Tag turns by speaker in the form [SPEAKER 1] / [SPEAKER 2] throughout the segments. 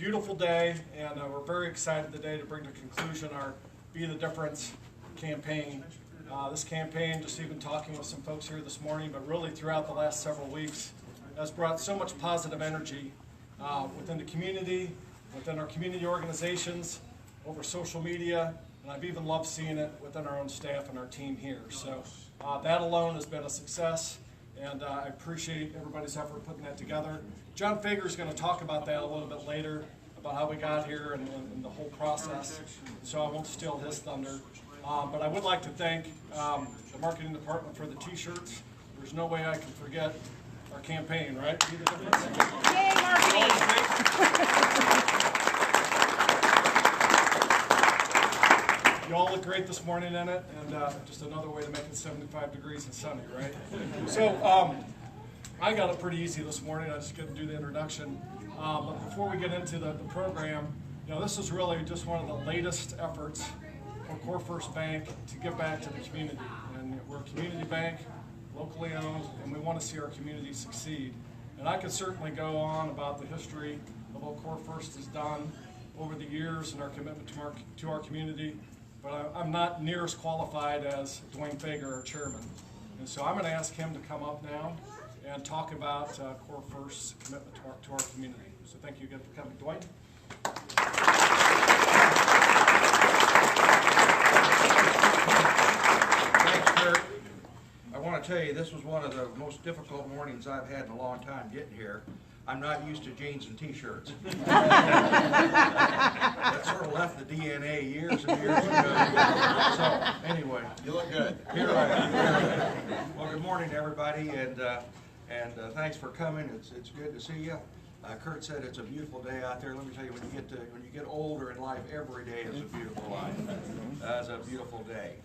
[SPEAKER 1] Beautiful day, and we're very excited today to bring to conclusion our Be the Difference campaign. This campaign, just even talking with some folks here this morning, but really throughout the last several weeks, has brought so much positive energy within the community, within our community organizations, over social media, and I've even loved seeing it within our own staff and our team here. So that alone has been a success, and I appreciate everybody's effort putting that together. John Fager is going to talk about that a little bit later, about how we got here and the whole process, so I won't steal his thunder. But I would like to thank the marketing department for the t-shirts. There's no way I can forget our campaign, right? Be the Difference.
[SPEAKER 2] Yay, marketing!
[SPEAKER 1] You all look great this morning in it, and just another way to make it 75 degrees and sunny, right? So I got it pretty easy this morning. I just couldn't do the introduction. But before we get into the program, this is really just one of the latest efforts for Corefirst Bank to give back to the community. And we're a community bank, locally owned, and we want to see our community succeed. And I could certainly go on about the history of what Corefirst has done over the years and our commitment to our community, but I'm not near as qualified as Dwayne Fager, our chairman. And so I'm going to ask him to come up now and talk about Corefirst's commitment to our community. So thank you again for coming. Dwayne?
[SPEAKER 3] Thanks, Kurt. I want to tell you, this was one of the most difficult mornings I've had in a long time getting here. I'm not used to jeans and t-shirts. That sort of left the DNA years and years ago. So, anyway.
[SPEAKER 4] You look good.
[SPEAKER 3] Here I am. Well, good morning, everybody, and thanks for coming. It's good to see you. Kurt said it's a beautiful day out there. Let me tell you, when you get older in life, every day is a beautiful life. It's a beautiful day.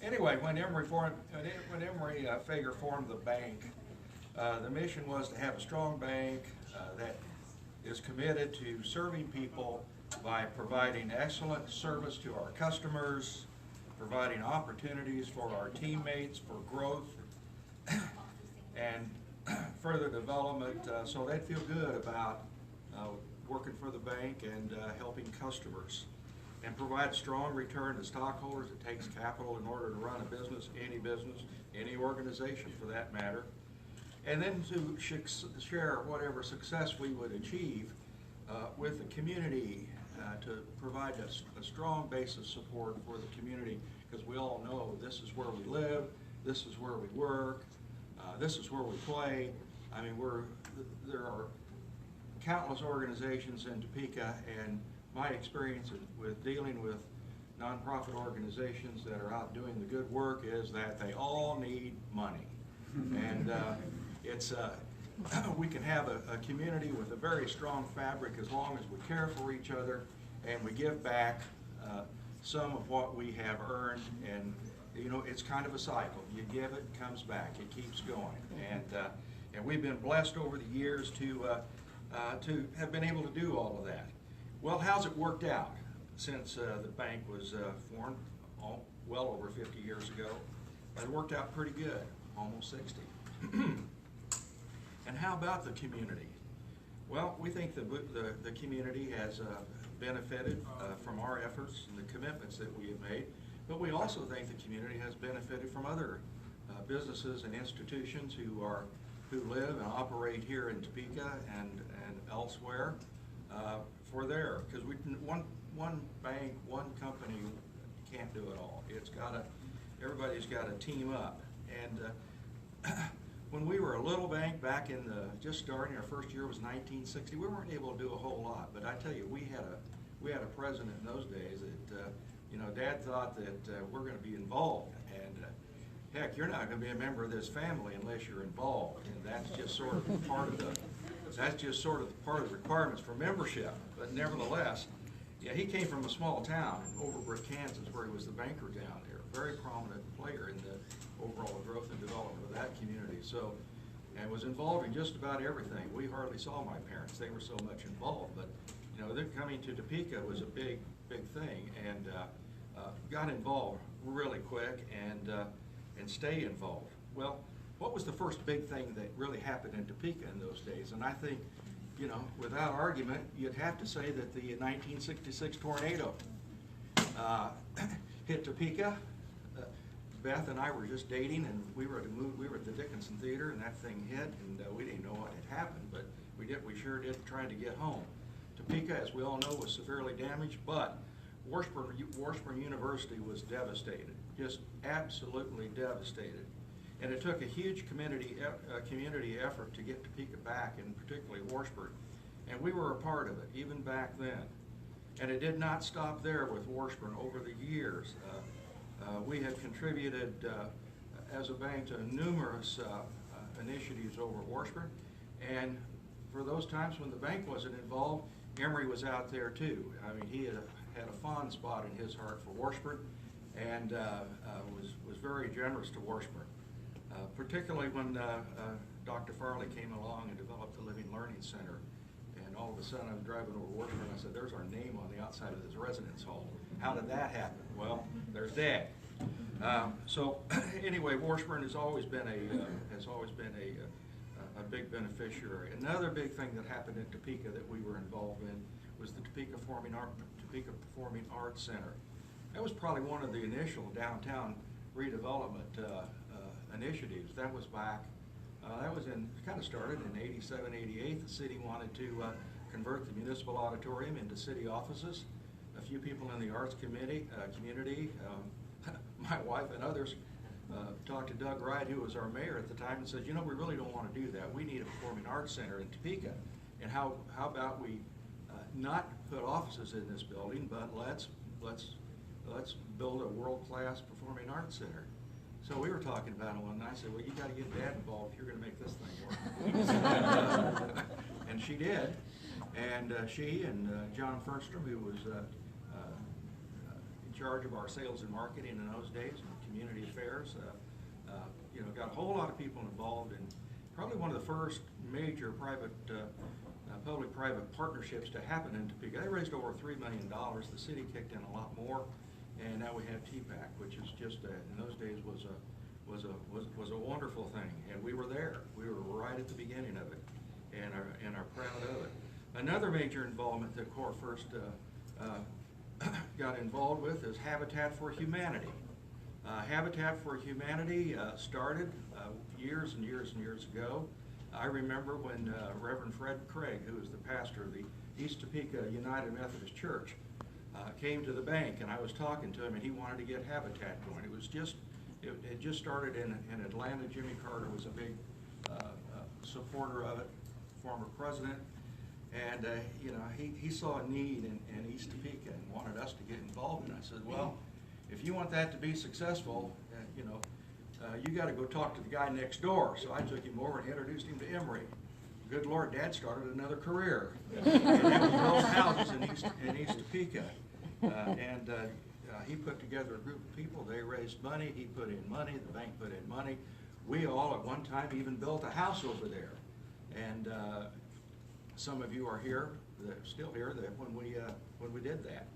[SPEAKER 3] Anyway, when Emory Fager formed the bank, the mission was to have a strong bank that is committed to serving people by providing excellent service to our customers, providing opportunities for our teammates for growth and further development, so they'd feel good about working for the bank and helping customers, and provide strong return to stockholders. It takes capital in order to run a business, any organization for that matter. And then to share whatever success we would achieve with the community, to provide a strong base of support for the community, because we all know this is where we live, this is where we work, this is where we play. I mean, there are countless organizations in Topeka, and my experience with dealing with nonprofit organizations that are out doing the good work is that they all need money. And we can have a community with a very strong fabric as long as we care for each other and we give back some of what we have earned. And it's kind of a cycle. You give, it comes back. It keeps going. And we've been blessed over the years to have been able to do all of that. Well, how's it worked out since the bank was formed well over 50 years ago? It worked out pretty good, almost 60. And how about the community? Well, we think the community has benefited from our efforts and the commitments that we have made, but we also think the community has benefited from other businesses and institutions who live and operate here in Topeka and elsewhere because one bank, one company can't do it all. Everybody's got to team up. And when we were a little bank back in just starting, our first year was 1960, we weren't able to do a whole lot. But I tell you, we had a president in those days that Dad thought that we're going to be involved, and heck, you're not going to be a member of this family unless you're involved, and that's just sort of part of the requirements for membership. But nevertheless, yeah, he came from a small town in Overbrook, Kansas, where he was the banker down there, very prominent player in the overall growth and development of that community. So, and was involved in just about everything. We hardly saw my parents; they were so much involved. But they're coming to Topeka was a big thing, and got involved really quick and stay involved. Well, what was the first big thing that really happened in Topeka in those days? And I think you know, without argument, you'd have to say that the 1966 tornado hit Topeka. Beth and I were just dating, and we were at the Dickinson Theater, and that thing hit, and we didn't know what had happened, but we sure did try to get home. Topeka, as we all know, was severely damaged, but Washburn University was devastated, just absolutely devastated. And it took a huge community effort to get Topeka back, and particularly Washburn. And we were a part of it, even back then. And it did not stop there with Washburn. Over the years, we had contributed as a bank to numerous initiatives over at Washburn. And for those times when the bank wasn't involved, Emory was out there too. I mean, he had a fond spot in his heart for Washburn, and was very generous to Washburn. Particularly when Dr. Farley came along and developed the Living Learning Center, and all of a sudden I was driving over Washburn, and I said, there's our name on the outside of this residence hall. How did that happen? Well, there's Dad. So anyway, Washburn has always been a big beneficiary. Another big thing that happened in Topeka that we were involved in was the Topeka Performing Arts Center. That was probably one of the initial downtown redevelopment initiatives. That was back, kind of started in 87, 88. The city wanted to convert the municipal auditorium into city offices. A few people in the arts community, my wife and others, talked to Doug Wright, who was our mayor at the time, and said, you know, we really don't want to do that. We need a performing arts center in Topeka. And how about we not put offices in this building, but let's build a world-class performing arts center. So we were talking about it one night. I said, well, you got to get Dad involved if you're going to make this thing work. And she did. And she and John Fernstrom, who was in charge of our sales and marketing in those days, and community affairs, you know, got a whole lot of people involved, and probably one of the first major private, public-private partnerships to happen in Topeka. They raised over $3 million. The city kicked in a lot more. And now we have TPAC, which is just in those days was a wonderful thing, and we were there. We were right at the beginning of it, and are proud of it. Another major involvement that Corefirst got involved with is Habitat for Humanity. Habitat for Humanity started years and years and years ago. I remember when Reverend Fred Craig, who was the pastor of the East Topeka United Methodist Church, came to the bank, and I was talking to him, and he wanted to get Habitat going. It was just, it just started in Atlanta. Jimmy Carter was a big supporter of it, former president, and you know, he saw a need in East Topeka and wanted us to get involved. And I said, well, if you want that to be successful, you know, you got to go talk to the guy next door. So I took him over and introduced him to Emory. Good Lord, Dad started another career, and that was building houses in East Topeka. He put together a group of people. They raised money. He put in money. The bank put in money. We all at one time even built a house over there. And some of you are here, still here, when we did that.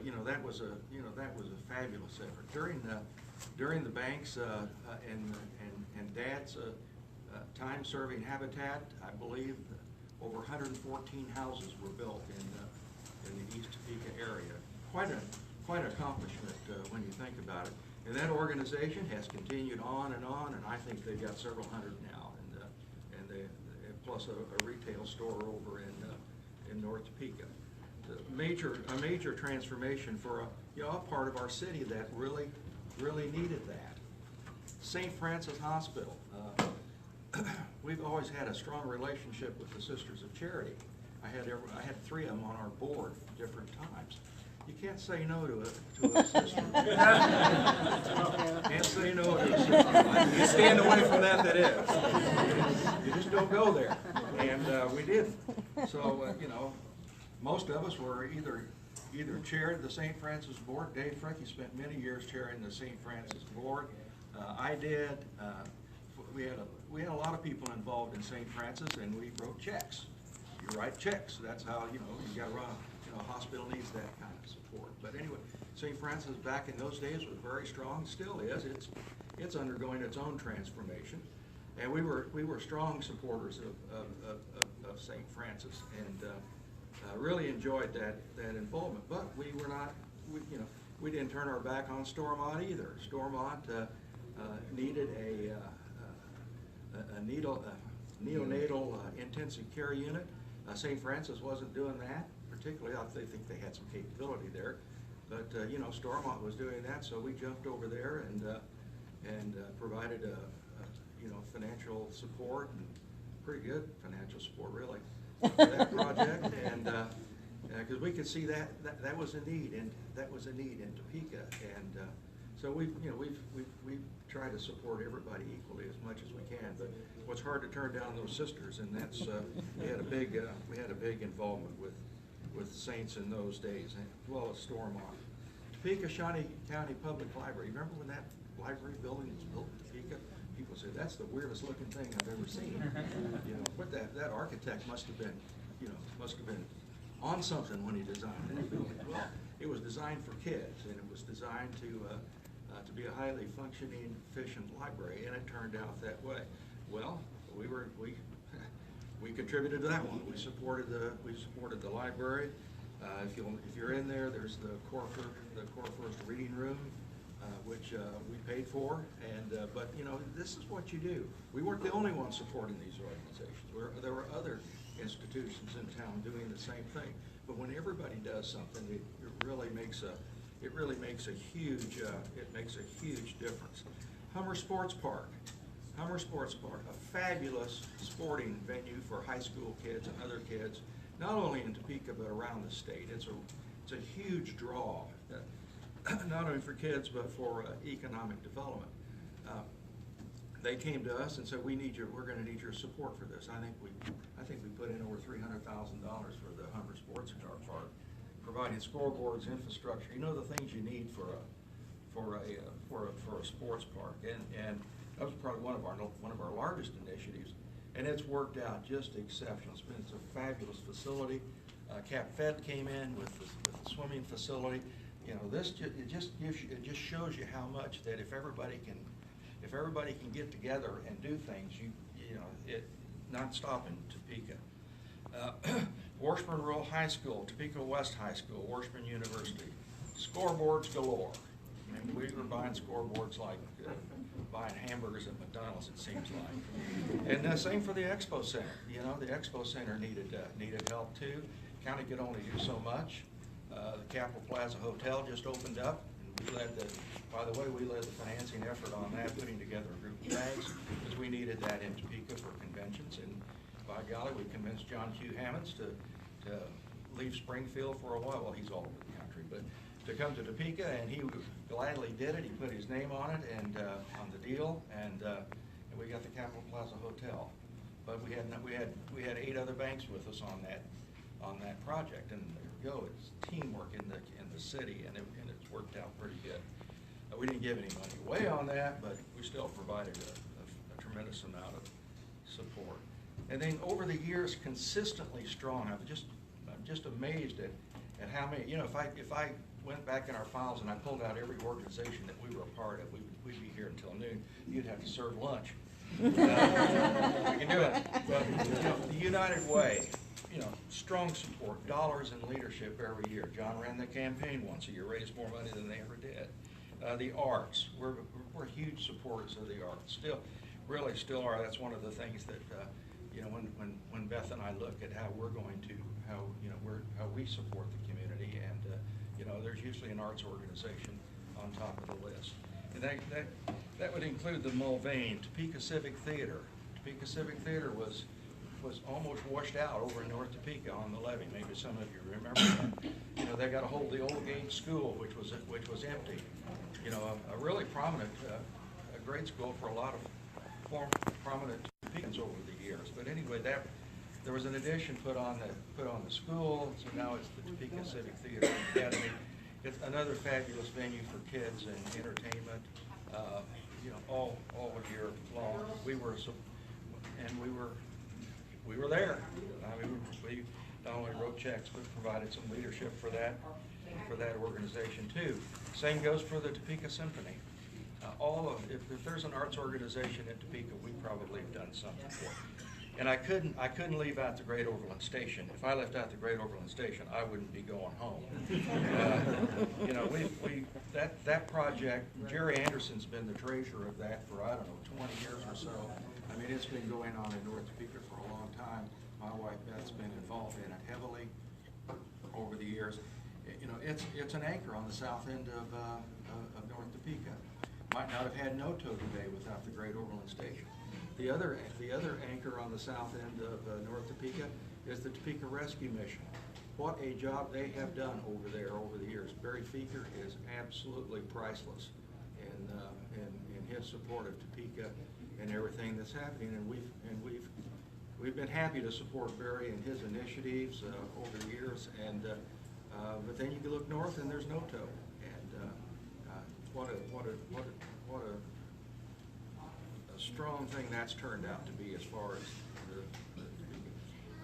[SPEAKER 3] You know, that was a fabulous effort during the bank's and Dad's time serving Habitat. I believe over 114 houses were built in the East Topeka area. Quite an accomplishment when you think about it. And that organization has continued on, and I think they've got several hundred now, and they plus a retail store over in North Topeka. A major transformation for a part of our city that really needed that. St. Francis Hospital. We've always had a strong relationship with the Sisters of Charity. I had 3 of them on our board at different times. You can't say no to a sister. Can't say no to a sister. You stand away from that is. You just don't go there. And we did. So, you know, most of us were either chaired the St. Francis board. Dave Frankie spent many years chairing the St. Francis board. I did. We had a lot of people involved in St. Francis, and we wrote checks. You write checks. That's how, you got to run. A hospital needs that kind of support. But anyway, St. Francis back in those days was very strong. Still is. It's undergoing its own transformation, and we were strong supporters of of St. Francis, and really enjoyed that involvement. But we were not, we didn't turn our back on Stormont either. Stormont needed a neonatal intensive care unit. St. Francis wasn't doing that particularly. I think they had some capability there, but Stormont was doing that, so we jumped over there and provided financial support, and pretty good financial support really for that project, and because we could see that was a need, and that was a need in Topeka, and so we've tried to support everybody equally as much as we can. But what's hard to turn down those sisters, and that's we had a big involvement with Saints in those days, as well as Stormont. Topeka Shawnee County Public Library. Remember when that library building was built in Topeka? People said that's the weirdest looking thing I've ever seen. But that architect must have been on something when he designed that building. Well, it was designed for kids, and it was designed to be a highly functioning, efficient library, and it turned out that way. Well, we contributed to that one. We supported the library. If you're in there, there's the Corefirst reading room, which we paid for. And but this is what you do. We weren't the only ones supporting these organizations. There were other institutions in town doing the same thing. But when everybody does something, it really makes a huge difference. Hummer Sports Park, a fabulous sporting venue for high school kids and other kids, not only in Topeka but around the state. It's a huge draw, not only for kids but for economic development. They came to us and said, we're going to need your support for this. I think we put in over $300,000 for the Hummer Sports Park, providing scoreboards, infrastructure, the things you need for a sports park, and that was probably one of our largest initiatives, and it's worked out just exceptional. It's a fabulous facility. Cap Fed came in with the swimming facility. It just shows you how much that if everybody can get together and do things, it not stopping Topeka. Washburn Rural High School, Topeka West High School, Washburn University, scoreboards galore. We were buying scoreboards like buying hamburgers at McDonald's, it seems like. And same for the Expo Center. The Expo Center needed help too. County could only do so much. The Capitol Plaza Hotel just opened up, and by the way, we led the financing effort on that, putting together a group of banks, because we needed that in Topeka for conventions. And by golly, we convinced John Q. Hammonds to leave Springfield for a while. Well, he's all over the country, but to come to Topeka, and he gladly did it. He put his name on it and on the deal, and we got the Capitol Plaza Hotel. But we had 8 other banks with us on that project, and there you go. It's teamwork in the city, and it's worked out pretty good. We didn't give any money away on that, but we still provided a tremendous amount of support. And then over the years, consistently strong. I'm just amazed at how many. If I went back in our files and I pulled out every organization that we were a part of, we'd be here until noon. You'd have to serve lunch. We can do it. But the United Way, strong support, dollars in leadership every year. John ran the campaign once a year, raised more money than they ever did. The arts, we're huge supporters of the arts. Still are. That's one of the things that when Beth and I look at how we support the community, and there's usually an arts organization on top of the list, and that would include the Mulvane, Topeka Civic Theater. Topeka Civic Theater was almost washed out over in North Topeka on the levee. Maybe some of you remember that. They got a hold of the old Gage School, which was empty. A really prominent grade school for a lot of prominent Topekans over the years. But anyway, there was an addition put on the school, so now it's the Topeka Civic Theater Academy. It's another fabulous venue for kids and entertainment. All year long. We were there. We not only wrote checks but provided some leadership for that organization too. Same goes for the Topeka Symphony. If there's an arts organization in Topeka, we probably have done something for it. And I couldn't leave out the Great Overland Station. If I left out the Great Overland Station, I wouldn't be going home. You know, that project, Jerry Anderson's been the treasurer of that for, I don't know, 20 years or so. I mean, it's been going on in North Topeka for a long time. My wife Beth's been involved in it heavily over the years. You know, it's an anchor on the south end of North Topeka. Might not have had no-tow today without the Great Overland Station. The other anchor on the south end of North Topeka is the Topeka Rescue Mission. What a job they have done over there over the years. Barry Feeker is absolutely priceless in his support of Topeka and everything that's happening. And we've been happy to support Barry and his initiatives over the years. And but then you can look north and there's no tow. And what a strong thing that's turned out to be as far as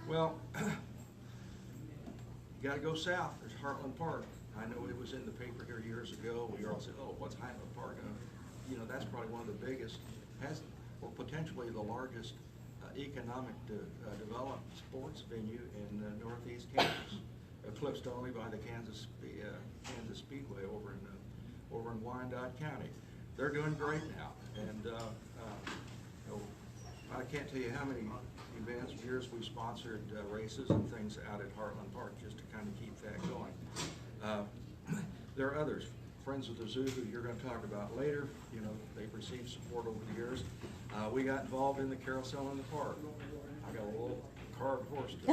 [SPEAKER 3] well, you got to go south. There's Heartland Park. I know it was in the paper here years ago. We all said, "Oh, what's Heartland Park?" You know, that's probably one of the biggest, or potentially the largest economic developed sports venue in Northeast Kansas, eclipsed only by the Kansas Speedway over in Wyandotte County. They're doing great now, and I can't tell you how many events, years we've sponsored races and things out at Heartland Park just to kind of keep that going. There are others, Friends of the Zoo, who you're going to talk about later. You know, they've received support over the years. We got involved in the carousel in the park. I got a little carved horse to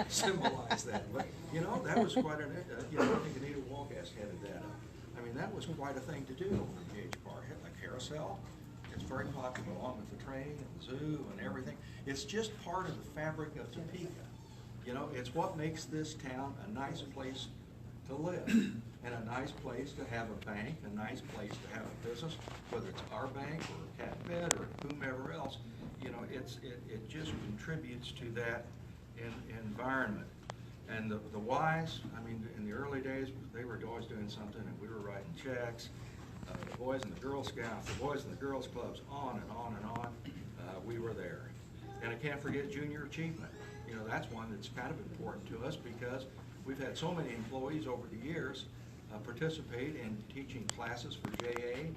[SPEAKER 3] symbolize that. But, you know, that was quite an, you know, I think Anita Walgast headed that up. I mean, that was quite a thing to do over in Gage Park. A carousel, it's very popular along with the train and the zoo and everything. It's just part of the fabric of Topeka. You know, it's what makes this town a nice place to live and a nice place to have a bank, a nice place to have a business, whether it's our bank or Catbed or whomever else. You know, it just contributes to that environment. And the Ys, I mean, in the early days, they were always doing something, and we were writing checks. The Boys and the Girl Scouts, the Boys and the Girls Clubs, on and on and on. We were there. And I can't forget junior achievement. You know, that's one that's kind of important to us because we've had so many employees over the years participate in teaching classes for JA,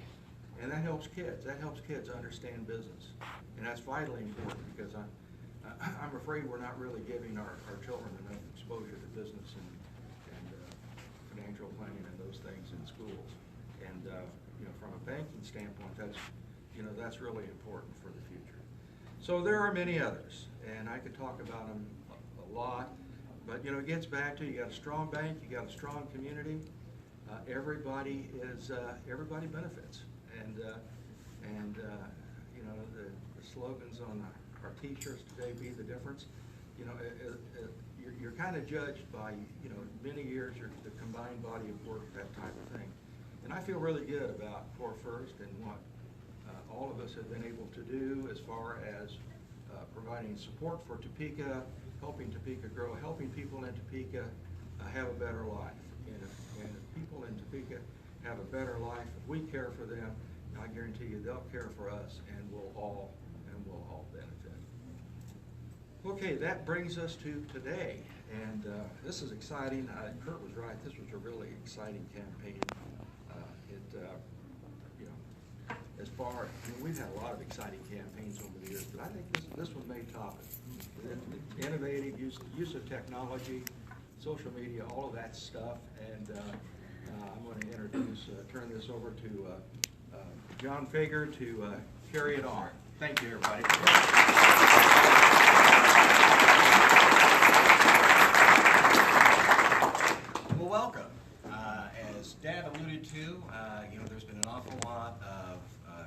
[SPEAKER 3] and that helps kids. That helps kids understand business. And that's vitally important because I'm afraid we're not really giving our children enough exposure to business and financial planning and those things in schools. And you know, from a banking standpoint, that's really important for the future. So there are many others, and I could talk about them a lot. But you know, it gets back to you got a strong bank, you got a strong community. Everybody benefits, and you know, the slogans on our T-shirts today, "Be the difference." You know, you're kind of judged by, you know, many years, the combined body of work, that type of thing. And I feel really good about Corefirst and what all of us have been able to do as far as providing support for Topeka, helping Topeka grow, helping people in Topeka have a better life. And if people in Topeka have a better life, if we care for them, I guarantee you they'll care for us, and we'll all benefit. Okay, that brings us to today, and this is exciting. Kurt was right. This was a really exciting campaign. You know, as far, we've had a lot of exciting campaigns over the years, but I think this one may top it. Innovative use of technology, social media, all of that stuff, and I'm going to turn this over to John Fager to carry it on. Thank you, everybody.
[SPEAKER 2] Well, welcome. As Dad alluded to, you know, there's been an awful lot of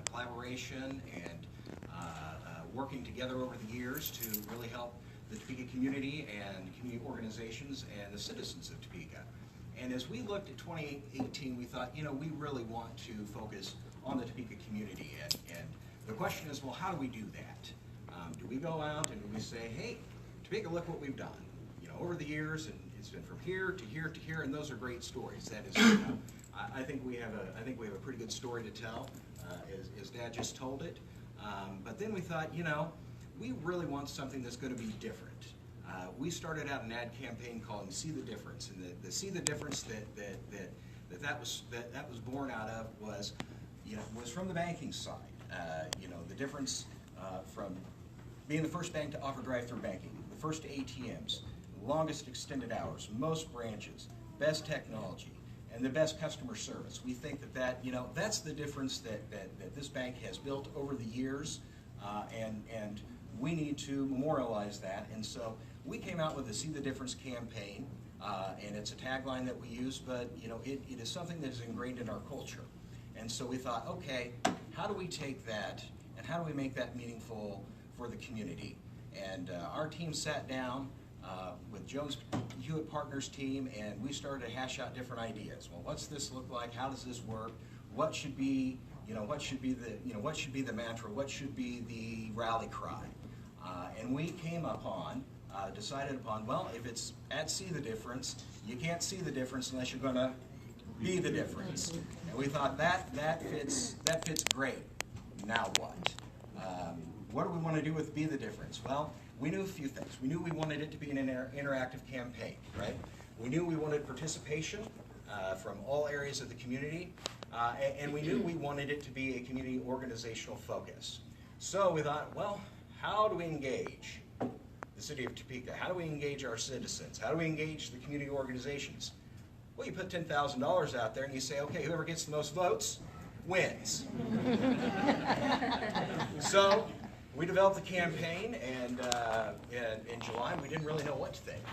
[SPEAKER 2] collaboration and working together over the years to really help the Topeka community and community organizations and the citizens of Topeka. And as we looked at 2018, we thought, you know, we really want to focus on the Topeka community. And the question is, well, how do we do that? Do we go out and do we say, hey, Topeka, look what we've done, you know, over the years, and it's been from here to here to here, and those are great stories. That is, I think we have a pretty good story to tell, as Dad just told it. But then we thought, you know, we really want something that's going to be different. We started out an ad campaign called "See the Difference," and the "See the Difference" that was born out of was, was from the banking side. The difference from being the first bank to offer drive-through banking, the first ATMs, longest extended hours, most branches, best technology, and the best customer service. We think that's the difference that this bank has built over the years, and we need to memorialize that. And so we came out with the See the Difference campaign, and it's a tagline that we use, but it is something that is ingrained in our culture. And so we thought, okay, how do we take that and how do we make that meaningful for the community? And our team sat down with Jones Hewitt Partners team, and we started to hash out different ideas. Well, what's this look like? How does this work? What should be, what should be the mantra? What should be the rally cry? And we came upon, decided upon, well, if it's at See the Difference, you can't see the difference unless you're going to be the difference. And we thought that fits great. Now what? What do we want to do with Be the Difference? Well, we knew a few things. We knew we wanted it to be an interactive campaign, right? We knew we wanted participation from all areas of the community, and we knew we wanted it to be a community organizational focus. So we thought, well, how do we engage the city of Topeka? How do we engage our citizens? How do we engage the community organizations? Well, you put $10,000 out there and you say, okay, whoever gets the most votes wins. So we developed the campaign, and in July we didn't really know what to think.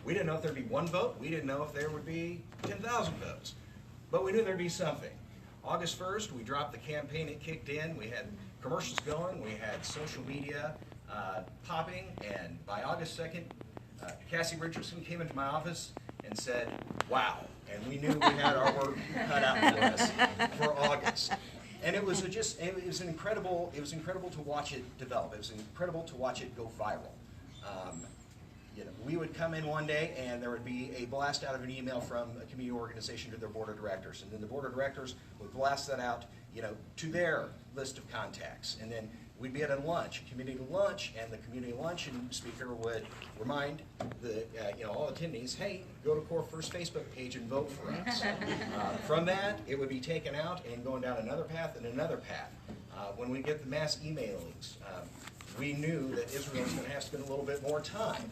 [SPEAKER 2] We didn't know if there'd be one vote. We didn't know if there would be 10,000 votes. But we knew there'd be something. August 1st, we dropped the campaign. It kicked in. We had commercials going. We had social media popping. And by August 2nd, Cassie Richardson came into my office and said, wow. And we knew we had our work cut out for us for August. And it was incredible to watch it develop. It was incredible to watch it go viral. We would come in one day and there would be a blast out of an email from a community organization to their board of directors, and then the board of directors would blast that out, to their list of contacts. And then we'd be at a lunch, community lunch, and the community luncheon speaker would remind the all attendees, hey, go to Corefirst Facebook page and vote for us. From that, it would be taken out and going down another path and another path. When we get the mass emailings, we knew that Israel was going to have to spend a little bit more time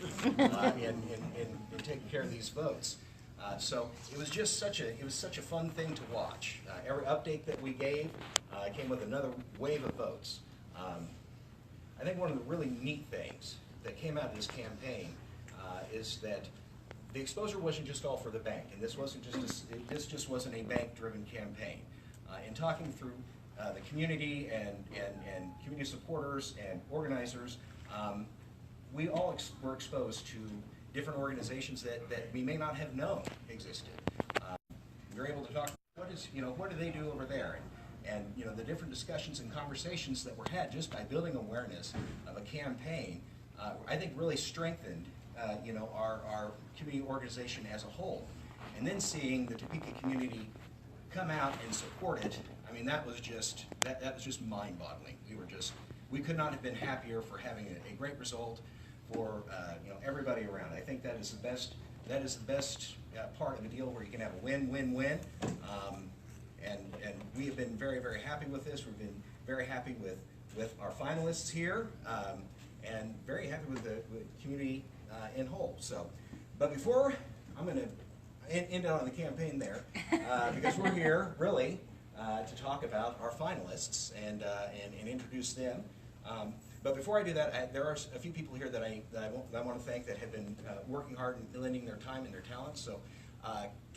[SPEAKER 2] in taking care of these votes. So it was just such a fun thing to watch. Every update that we gave came with another wave of votes. I think one of the really neat things that came out of this campaign is that the exposure wasn't just all for the bank, and this just wasn't a bank-driven campaign. In talking through the community and community supporters and organizers, we all were exposed to different organizations that we may not have known existed. We were able to talk, what do they do over there? And the different discussions and conversations that were had just by building awareness of a campaign, I think really strengthened our community organization as a whole. And then seeing the Topeka community come out and support it, I mean, that was just mind-boggling. We could not have been happier for having a great result for everybody around. I think that is the best part of a deal where you can have a win-win-win. And we have been very, very happy with this. We've been very happy with our finalists here, and very happy with the community in whole. So, but before, I'm going to end out on the campaign there, because we're here really to talk about our finalists and introduce them. But before I do that, there are a few people here that I want to thank that have been working hard and lending their time and their talents. So.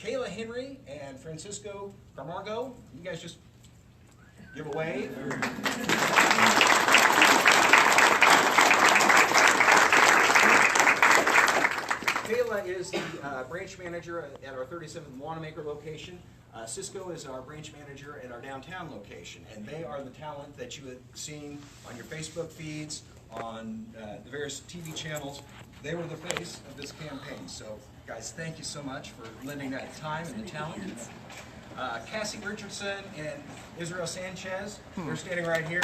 [SPEAKER 2] Kayla Henry and Francisco Camargo, you guys just give a wave. Kayla is the branch manager at our 37th Wanamaker location. Cisco is our branch manager at our downtown location, and they are the talent that you had seen on your Facebook feeds, on the various TV channels. They were the face of this campaign. So, guys, thank you so much for lending that time and the talent. Cassie Richardson and Israel Sanchez, they're standing right here.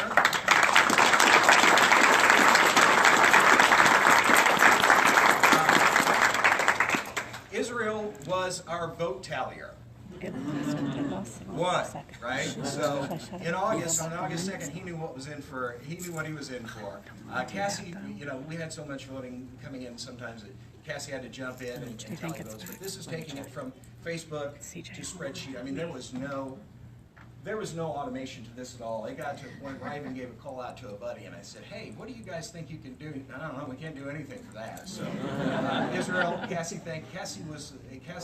[SPEAKER 2] Israel was our vote tallier. One, right? So on August 2nd, he knew what he was in for. Cassie, we had so much voting coming in sometimes that Cassie had to jump in and tally votes. But this is taking it from Facebook to spreadsheet. I mean, there was no automation to this at all. It got to a point where I even gave a call out to a buddy and I said, hey, what do you guys think you can do? I don't know, we can't do anything for that. So Israel, Cassie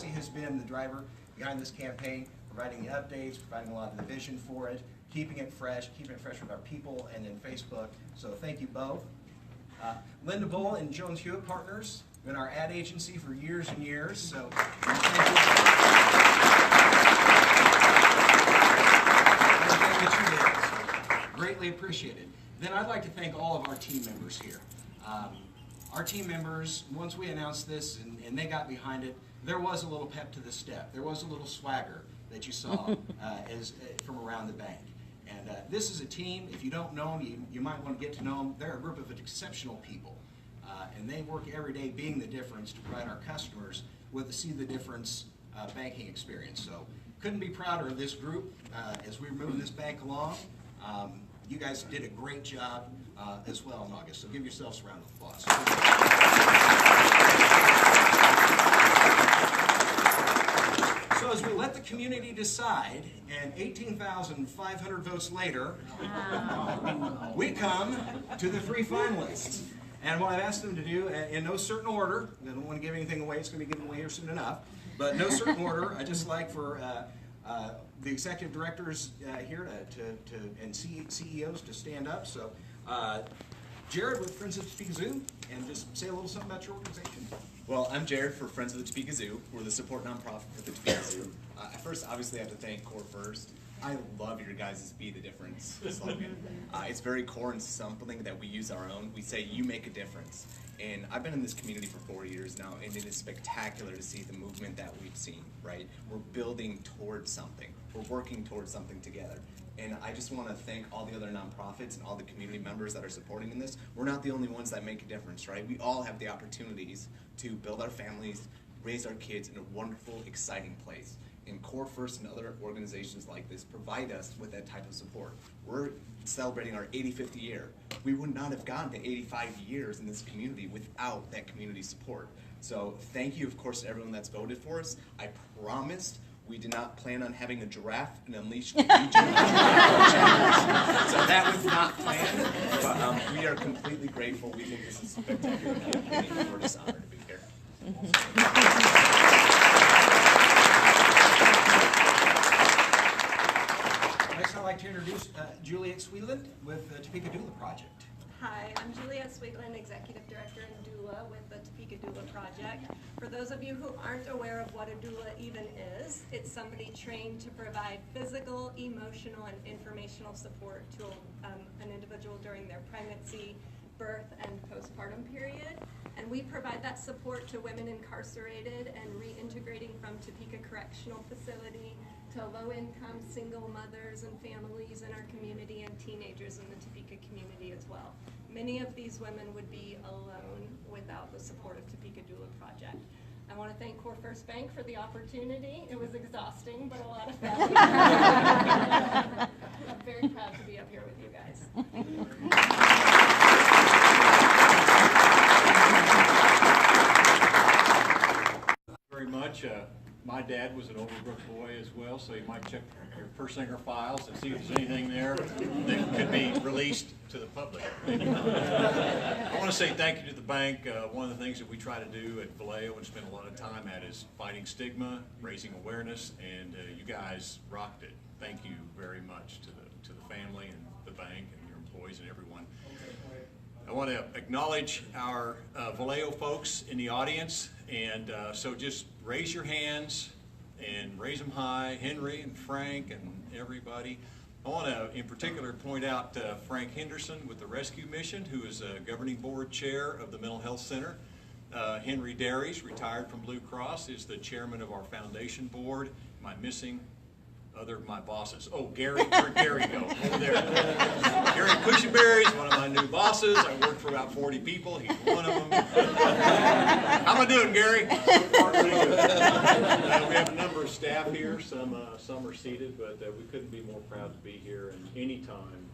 [SPEAKER 2] has been the driver behind this campaign, providing the updates, providing a lot of the vision for it, keeping it fresh with our people and in Facebook. So thank you both. Linda Bull and Jones Hewitt Partners, been our ad agency for years and years. So thank you. Greatly appreciated. Then I'd like to thank all of our team members here. Our team members, once we announced this and they got behind it, there was a little pep to the step. There was a little swagger that you saw from around the bank. And this is a team, if you don't know them, you might want to get to know them. They're a group of exceptional people. And they work every day being the difference to provide our customers with the see the difference banking experience. So couldn't be prouder of this group as we're moving this bank along. You guys did a great job as well in August, so give yourselves a round of applause. So as we let the community decide, and 18,500 votes later, we come to the three finalists. And what I've asked them to do, in no certain order, I don't want to give anything away, it's going to be given away here soon enough, but no certain order, I'd just like for the executive directors here and CEOs to stand up. So Jared with Friends of the Topeka Zoo, and just say a little something about your organization.
[SPEAKER 4] Well, I'm Jared for Friends of the Topeka Zoo. We're the support nonprofit for the Topeka Zoo. First, obviously, I have to thank Corefirst. I love your guys' Be the Difference slogan. It's very core and something that we use our own. We say, you make a difference. And I've been in this community for 4 years now, and it is spectacular to see the movement that we've seen, right? We're building towards something. We're working towards something together. And I just want to thank all the other nonprofits and all the community members that are supporting in this. We're not the only ones that make a difference, right? We all have the opportunities to build our families, raise our kids in a wonderful, exciting place. And Corefirst and other organizations like this provide us with that type of support. We're celebrating our 85th year. We would not have gotten to 85 years in this community without that community support. So thank you, of course, to everyone that's voted for us. I promised we did not plan on having a giraffe and unleash the region. So that was not planned, but we are completely grateful. We think this is a spectacular campaign, and we're just honored to be here.
[SPEAKER 2] Next, I'd like to introduce Juliet Sweetland with the Topeka Doula Project.
[SPEAKER 5] Hi, I'm Juliet Sweetland, Executive Director and Doula with the Topeka Doula Project. For those of you who aren't aware of what a doula even is, it's somebody trained to provide physical, emotional, and informational support to an individual during their pregnancy, birth, and postpartum period. And we provide that support to women incarcerated and reintegrating from Topeka Correctional Facility to low-income single mothers and families in our community and teenagers in the Topeka community as well. Many of these women would be alone without the support of Topeka Doula Project. I want to thank Corefirst Bank for the opportunity. It was exhausting, but a lot of fun. I'm very proud to be up here with you guys.
[SPEAKER 6] Very much. My dad was an Overbrook boy as well, so you might check your Persinger files and see if there's anything there that could be released to the public. I want to say thank you to the bank. One of the things that we try to do at Vallejo and spend a lot of time at is fighting stigma, raising awareness, and you guys rocked it. Thank you very much to the family and the bank and your employees and everyone. I want to acknowledge our Vallejo folks in the audience, and so just raise your hands and raise them high, Henry and Frank and everybody. I want to in particular point out Frank Henderson with the Rescue Mission, who is a governing board chair of the Mental Health Center. Henry Derries, retired from Blue Cross, is the chairman of our foundation board. Am I missing other of my bosses. Oh, Gary, where'd Gary go? Over there. Gary Cushenberry's one of my new bosses. I work for about 40 people. He's one of them. How am I doing, Gary? We have a number of staff here. Some are seated, but we couldn't be more proud to be here. And anytime,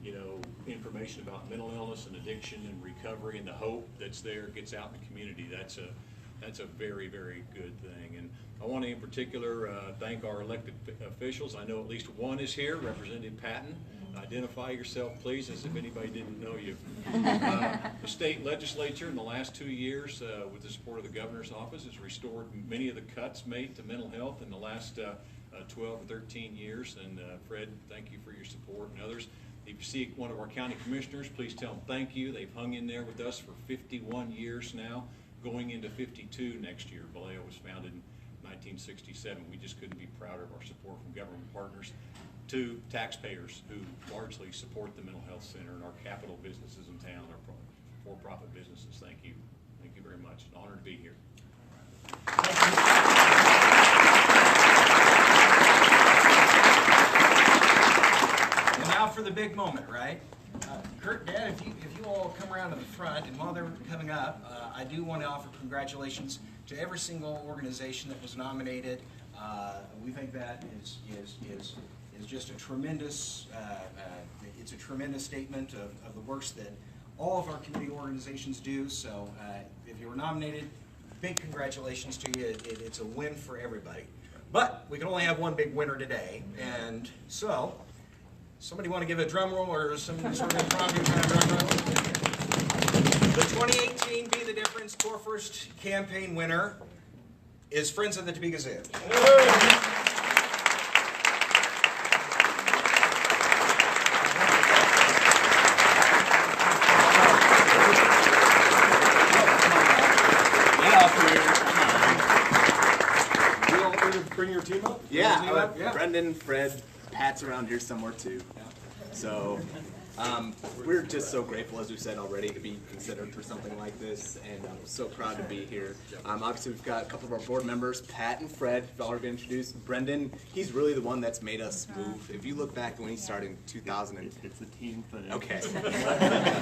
[SPEAKER 6] you know, information about mental illness and addiction and recovery and the hope that's there gets out in the community, that's a very, very good thing. And I want to in particular thank our elected officials. I know at least one is here, Representative Patton. Identify yourself, please, as if anybody didn't know you. The state legislature in the last 2 years, with the support of the governor's office, has restored many of the cuts made to mental health in the last 12 or 13 years. And Fred, thank you for your support, and others. If you see one of our county commissioners, please tell them thank you. They've hung in there with us for 51 years now, going into 52 next year. Vallejo was founded in 1967. We just couldn't be prouder of our support from government partners to taxpayers who largely support the mental health center and our capital businesses in town, our for-profit businesses. Thank you. Thank you very much. An honor to be here.
[SPEAKER 2] And now for the big moment, right? Kurt, Dad, if you all come around to the front, and while they're coming up, I do want to offer congratulations to every single organization that was nominated. We think that is just a tremendous, it's a tremendous statement of the works that all of our community organizations do. So if you were nominated, big congratulations to you. It's a win for everybody. But we can only have one big winner today, and so somebody want to give a drum roll or some sort of impromptu kind of drum roll? The 2018 Be the Difference Corefirst campaign winner is Friends of the Topeka Zoo.
[SPEAKER 1] Bring your team up?
[SPEAKER 4] Yeah, Brendan, Fred, Pat's around here somewhere too. So we're just so grateful, as we've said already, to be considered for something like this, and I'm so proud to be here. Obviously, we've got a couple of our board members, Pat and Fred, who've already been introduced. Brendan, he's really the one that's made us move. If you look back to when he started in 2000,
[SPEAKER 7] it's a team thing.
[SPEAKER 4] Okay.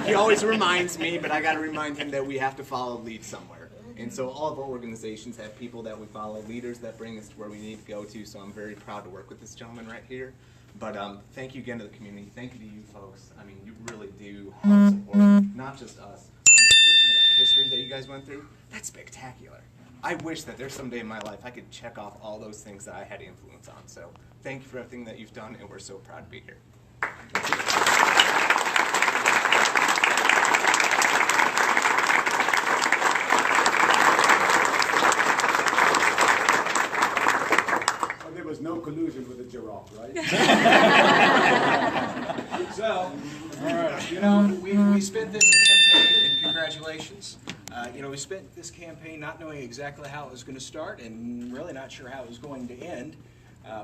[SPEAKER 4] He always reminds me, but I got to remind him that we have to follow lead somewhere. And so all of our organizations have people that we follow, leaders that bring us to where we need to go to, so I'm very proud to work with this gentleman right here. But thank you again to the community. Thank you to you folks. I mean, you really do help support not just us, but you listen to that history that you guys went through. That's spectacular. I wish that there's someday in my life I could check off all those things that I had influence on. So thank you for everything that you've done, and we're so proud to be here.
[SPEAKER 8] There was no collusion with the giraffe, right?
[SPEAKER 2] So, all right. You know, we spent this campaign, and congratulations. You know, we spent this campaign not knowing exactly how it was going to start and really not sure how it was going to end.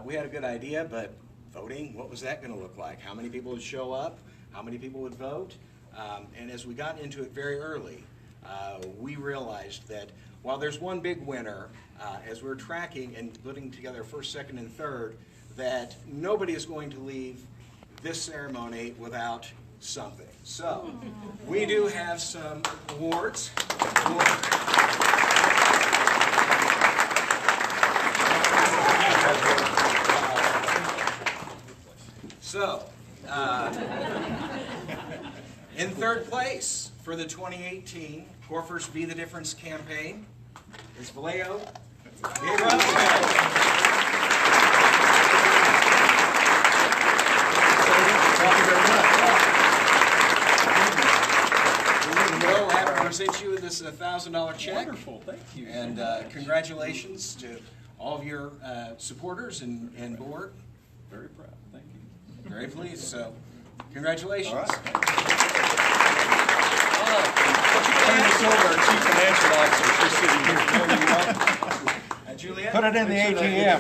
[SPEAKER 2] We had a good idea, but voting, what was that going to look like? How many people would show up? How many people would vote? And as we got into it very early, we realized that while there's one big winner, as we're tracking and putting together first, second, and third, that nobody is going to leave this ceremony without something. So, we do have some awards. So, in third place for the 2018 Corefirst Be the Difference campaign is Vallejo. Thank you very much. We'll have to present you with this $1,000 check.
[SPEAKER 1] Wonderful, thank you.
[SPEAKER 2] And congratulations to all of your supporters and board.
[SPEAKER 1] Very proud, thank you.
[SPEAKER 2] Very pleased, so congratulations.
[SPEAKER 1] All right. Turn this over, our Chief Financial Officer, she's sitting here.
[SPEAKER 2] Juliet?
[SPEAKER 3] Put it in the ATM.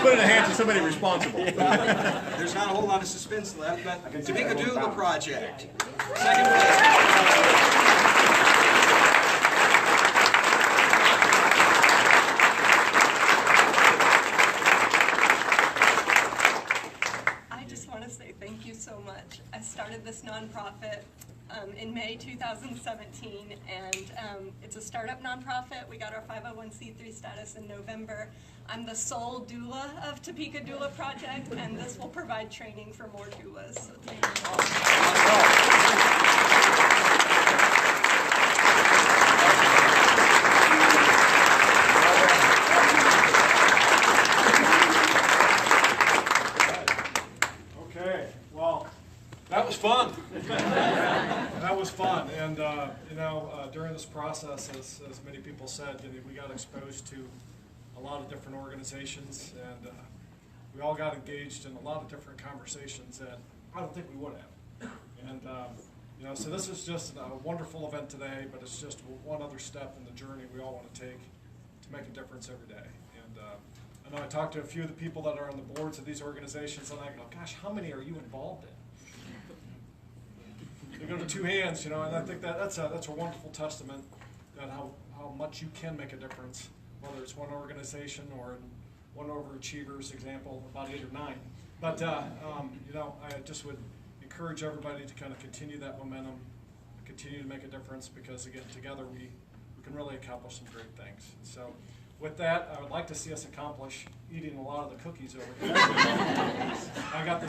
[SPEAKER 6] Put it in the hands of somebody responsible.
[SPEAKER 2] There's not a whole lot of suspense left, but Topeka Doula Project. Second place.
[SPEAKER 5] May 2017, and it's a startup nonprofit. We got our 501c3 status in November. I'm the sole doula of Topeka Doula Project, and this will provide training for more doulas. So thank
[SPEAKER 1] Okay, well, that was fun. That was fun, and during this process, as many people said, we got exposed to a lot of different organizations, and we all got engaged in a lot of different conversations that I don't think we would have. And so this is just a wonderful event today, but it's just one other step in the journey we all want to take to make a difference every day. And I know I talked to a few of the people that are on the boards of these organizations, and I go, gosh, how many are you involved in? You go to two hands, and I think that's a wonderful testament that how much you can make a difference, whether it's one organization or in one overachiever's example, about 8 or 9. But I just would encourage everybody to kind of continue that momentum, continue to make a difference, because again, together we can really accomplish some great things. So with that, I would like to see us accomplish eating a lot of the cookies over here. I got the